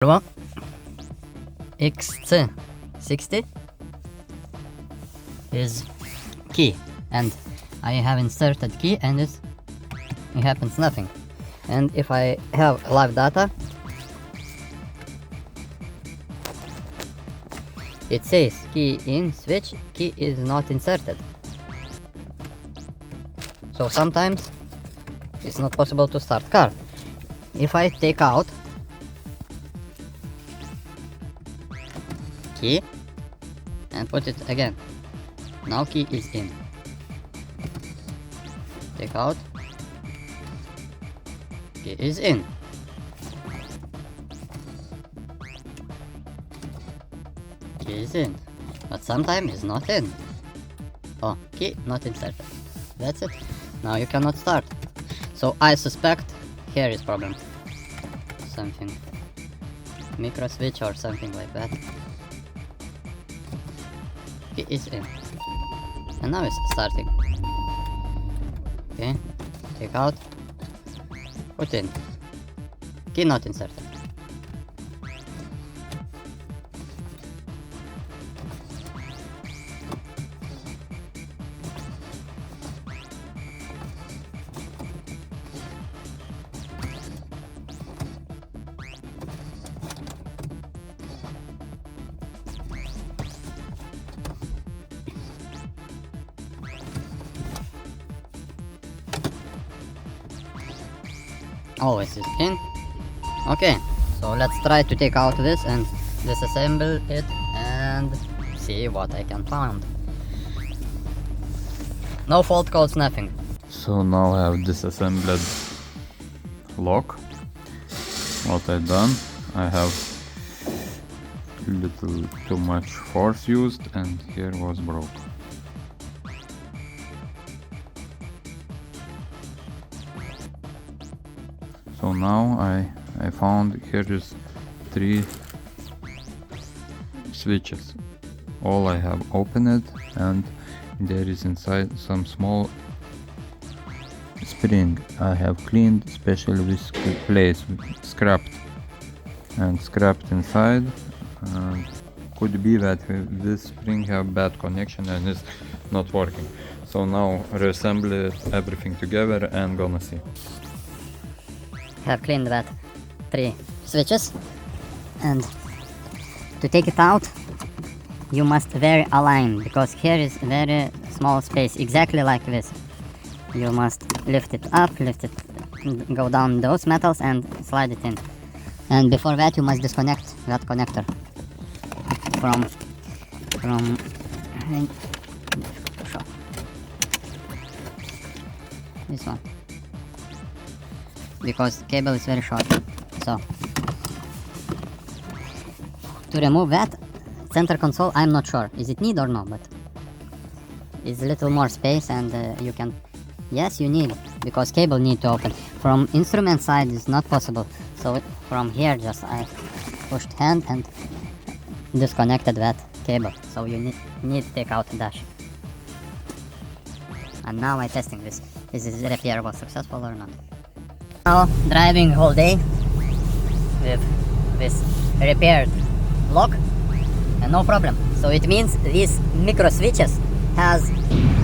Volvo XC60 is key, and I have inserted key and it happens nothing. And if I have live data, it says key in switch, key is not inserted. So sometimes it's not possible to start car. If I take out key and put it again, now key is in. Take out, key is in. Key is in, but sometimes it's not in. Oh, key not inserted. That's it. Now you cannot start. So I suspect here is problem. Something micro switch or something like that. Key is in, and now it's starting. Okay, take out, put in, key not inserted. Always is in. Okay, so let's try to take out this and disassemble it and see what I can find. No fault codes, nothing. So now I have disassembled lock. What I've done, I have little too much force used and here was broke. So now I found here is 3 switches. All I have opened and there is inside some small spring. I have cleaned especially with place, scrapped inside. Could be that this spring have bad connection and is not working. So now reassemble everything together and gonna see. Have cleaned that 3 switches, and to take it out you must very align, because here is very small space, exactly like this. You must lift it up, go down those metals and slide it in. And before that you must disconnect that connector from this one, because cable is very short. So to remove that center console, I'm not sure is it need or no, but it's a little more space and you can, yes, you need, because cable need to open. From instrument side is not possible, so from here just I pushed hand and disconnected that cable. So you need to take out the dash. And now I'm testing this. Is this repairable, successful or not? Now driving whole day with this repaired lock and no problem. So it means these micro switches has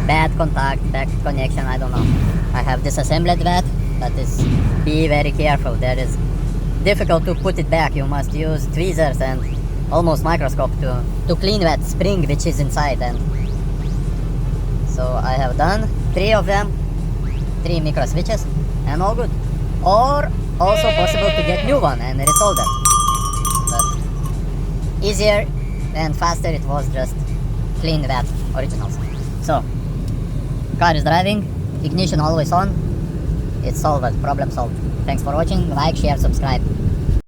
bad contact, bad connection, I don't know. I have disassembled that, but be very careful. There is difficult to put it back. You must use tweezers and almost microscope to clean that spring which is inside. And so I have done 3 of them, 3 micro switches, and all good. Or also possible to get new one and resolder. But easier and faster it was just clean that originals. So car is driving, ignition always on. It's solved, problem solved. Thanks for watching, like, share, subscribe.